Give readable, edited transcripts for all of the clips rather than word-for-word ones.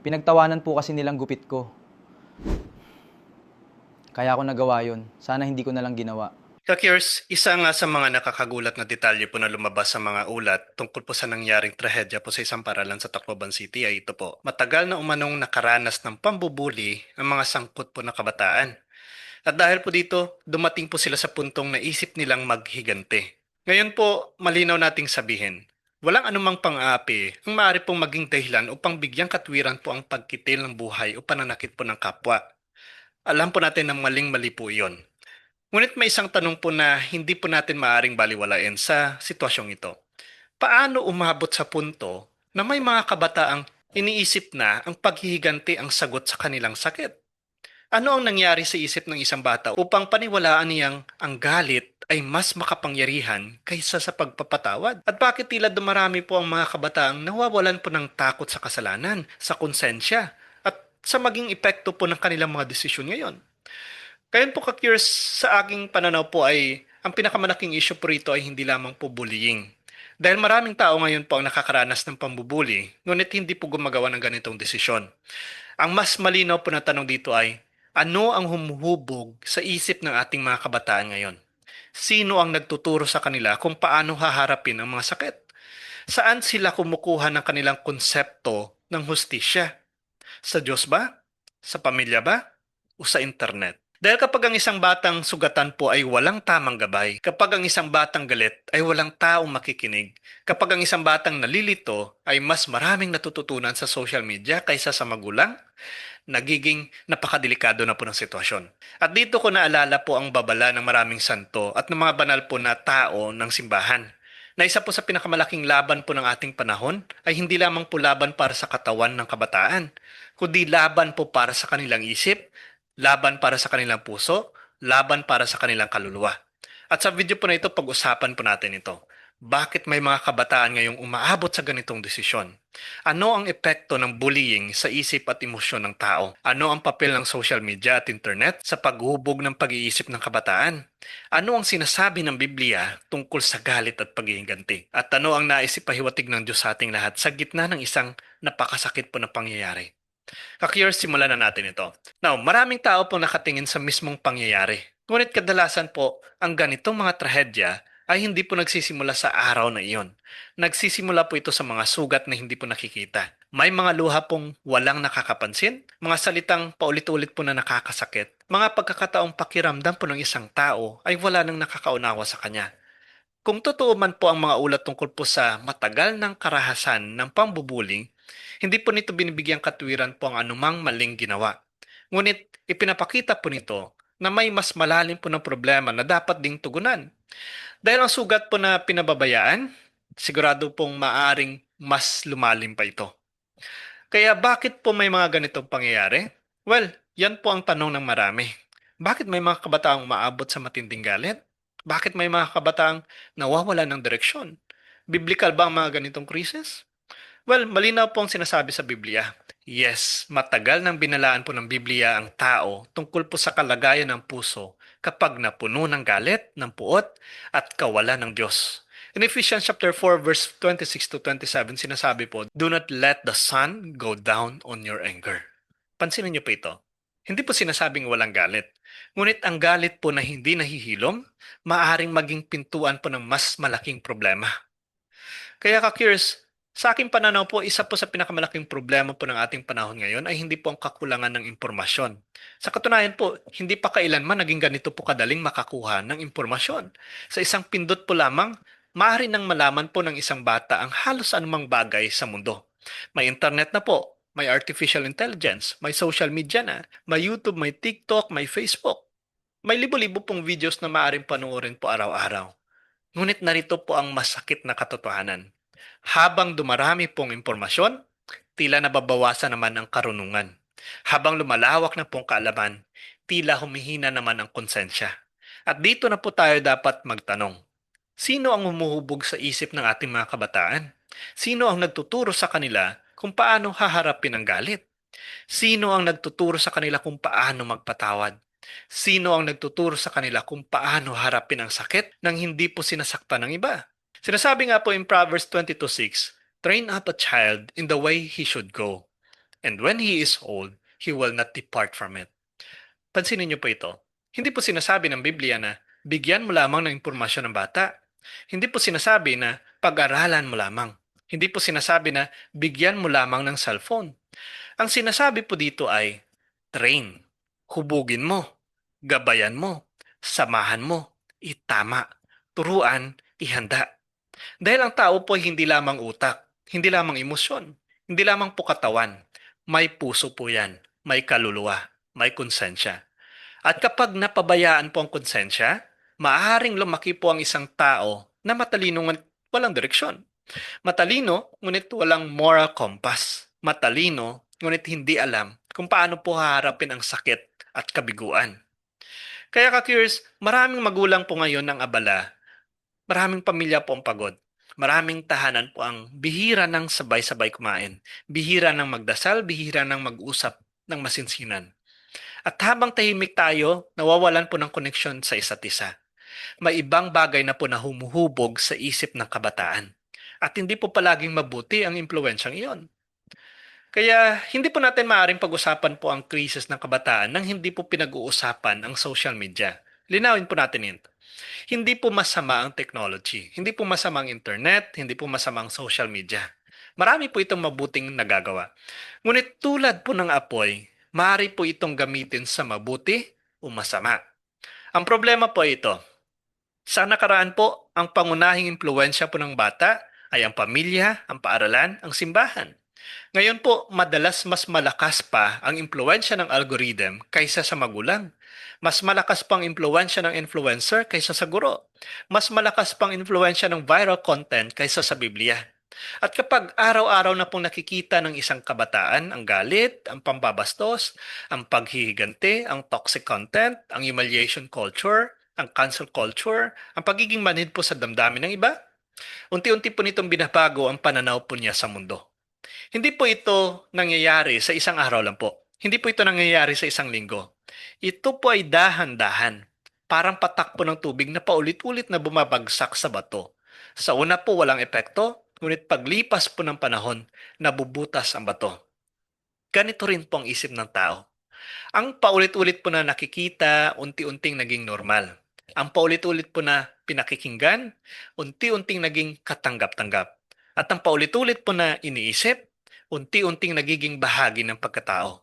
Pinagtawanan po kasi nilang gupit ko. Kaya ako nagawa yun. Sana hindi ko na lang ginawa. Kakiers, isa nga sa mga nakakagulat na detalye po na lumabas sa mga ulat tungkol po sa nangyaring trahedya po sa isang paralan sa Tacloban City ay ito po. Matagal na umanong nakaranas ng pambubuli ang mga sangkot po na kabataan. At dahil po dito, dumating po sila sa puntong naisip nilang maghigante. Ngayon po, malinaw nating sabihin, walang anumang pang-aapi ang maaari pong maging dahilan upang bigyang katwiran po ang pagkitil ng buhay o pananakit po ng kapwa. Alam po natin na maling-mali po iyon. Ngunit may isang tanong po na hindi po natin maaring baliwalain sa sitwasyong ito. Paano umabot sa punto na may mga kabataang iniisip na ang paghihiganti ang sagot sa kanilang sakit? Ano ang nangyari sa isip ng isang bata upang paniwalaan niyang ang galit ay mas makapangyarihan kaysa sa pagpapatawad? At bakit tila dumarami po ang mga kabataang nawawalan po ng takot sa kasalanan, sa konsensya, at sa maging epekto po ng kanilang mga desisyon ngayon? Kaya po ka-curious sa aking pananaw po ay ang pinakamalaking issue po rito ay hindi lamang po bullying. Dahil maraming tao ngayon po ang nakakaranas ng pambubuli, ngunit hindi po gumagawa ng ganitong desisyon. Ang mas malinaw po na tanong dito ay, ano ang humuhubog sa isip ng ating mga kabataan ngayon? Sino ang nagtuturo sa kanila kung paano haharapin ang mga sakit? Saan sila kumukuha ng kanilang konsepto ng hustisya? Sa Diyos ba? Sa pamilya ba? O sa internet? Dahil kapag ang isang batang sugatan po ay walang tamang gabay, kapag ang isang batang galit ay walang taong makikinig, kapag ang isang batang nalilito ay mas maraming natututunan sa social media kaysa sa magulang, nagiging napakadelikado na po ng sitwasyon. At dito ko naalala po ang babala ng maraming santo at ng mga banal po na tao ng simbahan. Na isa po sa pinakamalaking laban po ng ating panahon ay hindi lamang po laban para sa katawan ng kabataan, kundi laban po para sa kanilang isip, laban para sa kanilang puso, laban para sa kanilang kaluluwa. At sa video po na ito, pag-usapan po natin ito. Bakit may mga kabataan ngayong umaabot sa ganitong desisyon? Ano ang epekto ng bullying sa isip at emosyon ng tao? Ano ang papel ng social media at internet sa paghubog ng pag-iisip ng kabataan? Ano ang sinasabi ng Biblia tungkol sa galit at paghihiganti? At ano ang nais ipahiwatig ng Diyos sa ating lahat sa gitna ng isang napakasakit po na pangyayari? Kakiyers, simulan na natin ito. Now, maraming tao po nakatingin sa mismong pangyayari. Ngunit kadalasan po, ang ganitong mga trahedya ay hindi po nagsisimula sa araw na iyon. Nagsisimula po ito sa mga sugat na hindi po nakikita. May mga luha pong walang nakakapansin, mga salitang paulit-ulit po na nakakasakit, mga pagkakataong pakiramdam po ng isang tao ay wala nang nakakaunawa sa kanya. Kung totoo man po ang mga ulat tungkol po sa matagal ng karahasan ng pambubuling, hindi po nito binibigyang katwiran po ang anumang maling ginawa. Ngunit ipinapakita po nito na may mas malalim po ng problema na dapat ding tugunan. Dahil ang sugat po na pinababayaan, sigurado pong maaring mas lumalim pa ito. Kaya bakit po may mga ganitong pangyayari? Well, yan po ang tanong ng marami. Bakit may mga kabataang umaabot sa matinding galit? Bakit may mga kabataang nawawala ng direksyon? Biblical ba ang mga ganitong krisis? Well, malinaw po ang sinasabi sa Biblia. Yes, matagal nang binalaan po ng Biblia ang tao tungkol po sa kalagayan ng puso kapag napuno ng galit, ng puot, at kawalan ng Diyos. In Ephesians chapter 4 verse 26 to 27 sinasabi po, "Do not let the sun go down on your anger." Pansinin niyo po ito. Hindi po sinasabing walang galit. Ngunit ang galit po na hindi nahihilom, maaaring maging pintuan po ng mas malaking problema. Kaya ka-curious, sa aking pananaw po, isa po sa pinakamalaking problema po ng ating panahon ngayon ay hindi po ang kakulangan ng impormasyon. Sa katunayan po, hindi pa kailanman naging ganito po kadaling makakuha ng impormasyon. Sa isang pindot po lamang, maaari nang malaman po ng isang bata ang halos anumang bagay sa mundo. May internet na po, may artificial intelligence, may social media na, may YouTube, may TikTok, may Facebook. May libo-libo pong videos na maaaring panoorin po araw-araw. Ngunit narito po ang masakit na katotohanan. Habang dumarami pong impormasyon, tila nababawasan naman ang karunungan. Habang lumalawak na pong kaalaman, tila humihina naman ang konsensya. At dito na po tayo dapat magtanong. Sino ang humuhubog sa isip ng ating mga kabataan? Sino ang nagtuturo sa kanila kung paano haharapin ang galit? Sino ang nagtuturo sa kanila kung paano magpatawad? Sino ang nagtuturo sa kanila kung paano harapin ang sakit nang hindi po sinasaktan ng iba? Sinasabi nga po in Proverbs 22:6, "Train up a child in the way he should go. And when he is old, he will not depart from it. Pansinin niyo po ito. Hindi po sinasabi ng Biblia na bigyan mo lamang ng impormasyon ng bata. Hindi po sinasabi na pag-aralan mo lamang. Hindi po sinasabi na bigyan mo lamang ng cellphone. Ang sinasabi po dito ay train, hubugin mo, gabayan mo, samahan mo, itama, turuan, ihanda. Dahil ang tao po ay hindi lamang utak, hindi lamang emosyon, hindi lamang po katawan. May puso po yan, may kaluluwa, may konsensya. At kapag napabayaan po ang konsensya, maaaring lumaki po ang isang tao na matalino ngunit walang direksyon. Matalino ngunit walang moral compass. Matalino ngunit hindi alam kung paano po haharapin ang sakit at kabiguan. Kaya ka-curious, maraming magulang po ngayon ang abala. Maraming pamilya po ang pagod. Maraming tahanan po ang bihira ng sabay-sabay kumain. Bihira ng magdasal, bihira ng mag-usap ng masinsinan. At habang tahimik tayo, nawawalan po ng koneksyon sa isa't isa. May ibang bagay na po na humuhubog sa isip ng kabataan. At hindi po palaging mabuti ang impluensyang iyon. Kaya hindi po natin maaaring pag-usapan po ang krisis ng kabataan nang hindi po pinag-uusapan ang social media. Linawin po natin ito. Hindi po masama ang technology. Hindi po masama ang internet. Hindi po masama ang social media. Marami po itong mabuting nagagawa. Ngunit tulad po ng apoy, maaari po itong gamitin sa mabuti o masama. Ang problema po ay ito. Sa nakaraan po, ang pangunahing impluensya po ng bata ay ang pamilya, ang paaralan, ang simbahan. Ngayon po, madalas mas malakas pa ang impluensya ng algorithm kaysa sa magulang. Mas malakas pang impluensya ng influencer kaysa sa guro. Mas malakas pang impluensya ng viral content kaysa sa Biblia. At kapag araw-araw na pong nakikita ng isang kabataan ang galit, ang pambabastos, ang paghihigante, ang toxic content, ang humiliation culture, ang cancel culture, ang pagiging manhid po sa damdamin ng iba, unti-unti po nitong binabago ang pananaw po niya sa mundo. Hindi po ito nangyayari sa isang araw lang po. Hindi po ito nangyayari sa isang linggo. Ito po ay dahan-dahan. Parang patak po ng tubig na paulit-ulit na bumabagsak sa bato. Sa una po walang epekto, ngunit paglipas po ng panahon, nabubutas ang bato. Ganito rin po ang isip ng tao. Ang paulit-ulit po na nakikita, unti-unting naging normal. Ang paulit-ulit po na pinakikinggan, unti-unting naging katanggap-tanggap. At ang paulit-ulit po na iniisip, unti-unting nagiging bahagi ng pagkatao.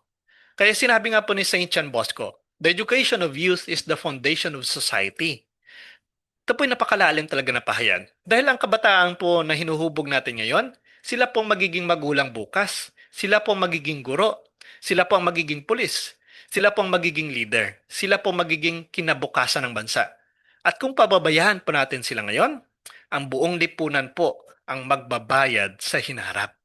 Kaya sinabi nga po ni Saint John Bosco, the education of youth is the foundation of society. Ito po'y napakalalim talaga na pahayag. Dahil ang kabataan po na hinuhubog natin ngayon, sila pong magiging magulang bukas. Sila pong magiging guro. Sila pong magiging pulis. Sila pong magiging leader. Sila pong magiging kinabukasan ng bansa. At kung pababayaan po natin sila ngayon, ang buong lipunan po ang magbabayad sa hinaharap.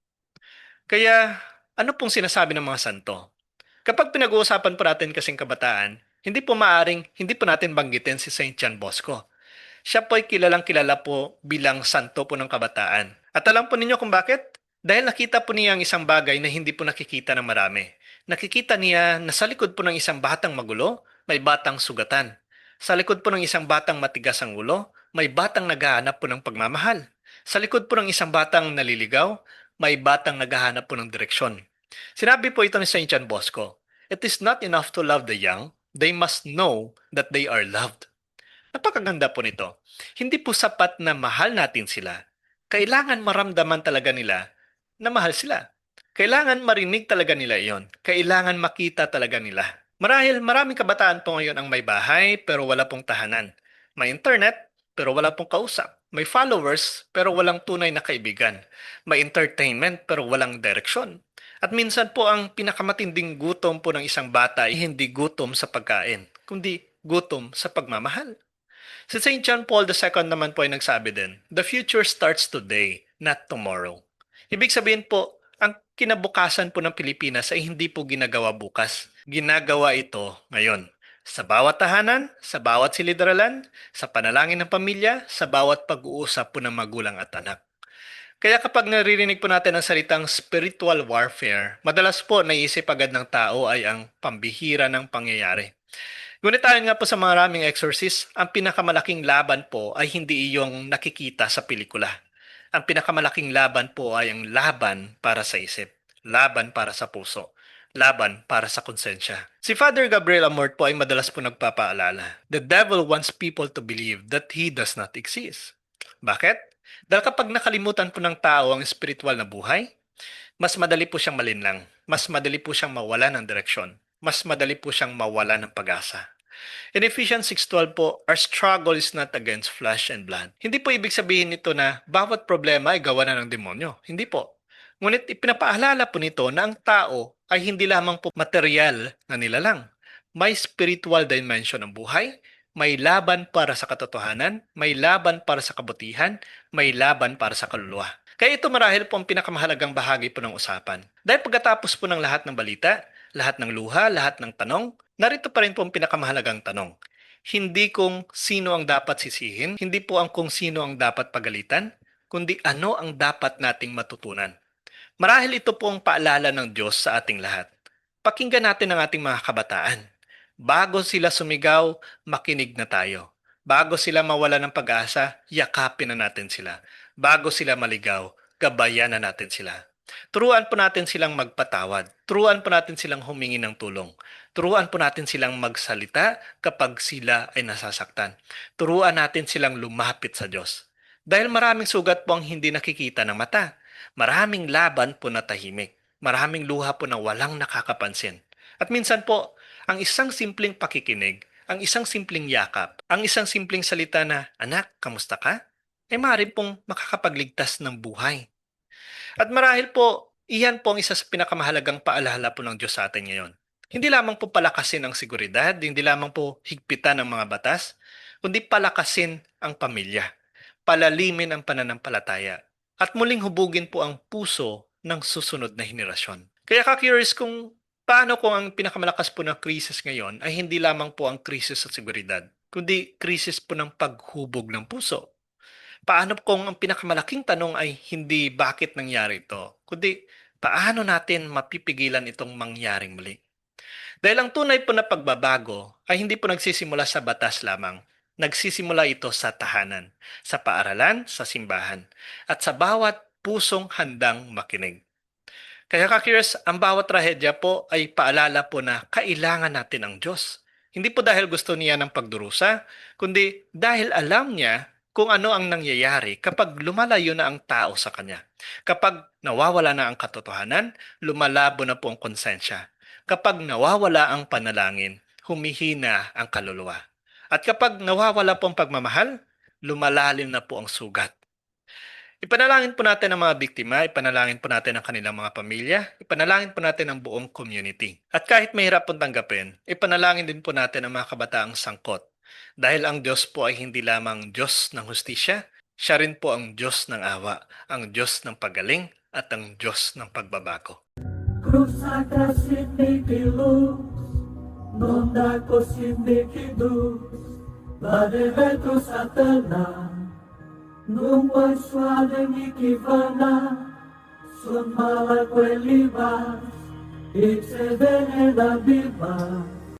Kaya ano pong sinasabi ng mga santo? Kapag pinag-uusapan po natin kasing kabataan, hindi po natin banggitin si Saint John Bosco. Siya po ay kilalang kilala po bilang santo po ng kabataan. At alam po ninyo kung bakit? Dahil nakita po niya ang isang bagay na hindi po nakikita ng marami. Nakikita niya na sa likod po ng isang batang magulo, may batang sugatan. Sa likod po ng isang batang matigas ang ulo, may batang naghahanap po ng pagmamahal. Sa likod po ng isang batang naliligaw, may batang naghahanap po ng direksyon. Sinabi po ito ni Saint John Bosco, "It is not enough to love the young, they must know that they are loved." Napakaganda po nito. Hindi po sapat na mahal natin sila. Kailangan maramdaman talaga nila na mahal sila. Kailangan marinig talaga nila iyon. Kailangan makita talaga nila. Marahil maraming kabataan po ngayon ang may bahay pero wala pong tahanan. May internet pero wala pong kausap. May followers pero walang tunay na kaibigan. May entertainment pero walang direksyon. At minsan po ang pinakamatinding gutom po ng isang bata ay hindi gutom sa pagkain, kundi gutom sa pagmamahal. Si Saint John Paul II naman po ay nagsabi din, the future starts today, not tomorrow. Ibig sabihin po, ang kinabukasan po ng Pilipinas ay hindi po ginagawa bukas. Ginagawa ito ngayon. Sa bawat tahanan, sa bawat silid-aralan, sa panalangin ng pamilya, sa bawat pag-uusap po ng magulang at anak. Kaya kapag naririnig po natin ang salitang spiritual warfare, madalas po naisip agad ng tao ay ang pambihira ng pangyayari. Ngunit ayon nga po sa maraming exorcist, ang pinakamalaking laban po ay hindi iyong nakikita sa pelikula. Ang pinakamalaking laban po ay ang laban para sa isip. laban para sa puso, laban para sa konsensya. Si Father Gabriel Amort po ay madalas po nagpapaalala, the devil wants people to believe that he does not exist. Bakit? Dahil kapag nakalimutan po ng tao ang spiritual na buhay, mas madali po siyang malinlang, mas madali po siyang mawala ng direksyon, mas madali po siyang mawala ng pag-asa. In Ephesians 6:12 po, our struggle is not against flesh and blood. Hindi po ibig sabihin nito na bawat problema ay gawa na ng demonyo. Hindi po. Ngunit ipinapaalala po nito na ang tao ay hindi lamang po material na nilalang. May spiritual dimension ng buhay, may laban para sa katotohanan, may laban para sa kabutihan, may laban para sa kaluluwa. Kaya ito marahil po ang pinakamahalagang bahagi po ng usapan. Dahil pagkatapos po ng lahat ng balita, lahat ng luha, lahat ng tanong, narito pa rin po ang pinakamahalagang tanong. Hindi kung sino ang dapat sisihin, hindi po ang kung sino ang dapat pagalitan, kundi ano ang dapat nating matutunan. Marahil ito po ang paalala ng Diyos sa ating lahat. Pakinggan natin ang ating mga kabataan. Bago sila sumigaw, makinig na tayo. Bago sila mawala ng pag-asa, yakapin na natin sila. Bago sila maligaw, gabayan na natin sila. Turuan po natin silang magpatawad. Turuan po natin silang humingi ng tulong. Turuan po natin silang magsalita kapag sila ay nasasaktan. Turuan natin silang lumapit sa Diyos. Dahil maraming sugat po ang hindi nakikita ng mata. Maraming laban po na tahimik. Maraming luha po na walang nakakapansin. At minsan po, ang isang simpleng pakikinig, ang isang simpleng yakap, ang isang simpleng salita na, "Anak, kamusta ka?" ay maaari pong makakapagligtas ng buhay. At marahil po, iyan po ang isa sa pinakamahalagang paalala po ng Diyos sa atin ngayon. Hindi lamang po palakasin ang seguridad, hindi lamang po higpitan ang mga batas, kundi palakasin ang pamilya, palalimin ang pananampalataya, at muling hubugin po ang puso ng susunod na henerasyon. Kaya ka-curious kung paano kung ang pinakamalakas po na krisis ngayon ay hindi lamang po ang krisis sa seguridad, kundi krisis po ng paghubog ng puso. Paano kung ang pinakamalaking tanong ay hindi bakit nangyari ito, kundi paano natin mapipigilan itong mangyaring muli? Dahil ang tunay po na pagbabago ay hindi po nagsisimula sa batas lamang. Nagsisimula ito sa tahanan, sa paaralan, sa simbahan, at sa bawat pusong handang makinig. Kaya ka-curious, ang bawat trahedya po ay paalala po na kailangan natin ang Diyos. Hindi po dahil gusto niya ng pagdurusa, kundi dahil alam niya kung ano ang nangyayari kapag lumalayo na ang tao sa Kanya. Kapag nawawala na ang katotohanan, lumalabo na po ang konsensya. Kapag nawawala ang panalangin, humihina ang kaluluwa. At kapag nawawala po ang pagmamahal, lumalalim na po ang sugat. Ipanalangin po natin ang mga biktima, ipanalangin po natin ang kanilang mga pamilya, ipanalangin po natin ang buong community. At kahit mahirap pong tanggapin, ipanalangin din po natin ang mga kabataang sangkot. Dahil ang Diyos po ay hindi lamang Diyos ng hustisya, siya rin po ang Diyos ng awa, ang Diyos ng pagaling, at ang Diyos ng pagbabago. Cruzada sin luz, non da cosine kidus, badeveto satana, num suave mi kivana, son mala quelibas, ipse vene da viva.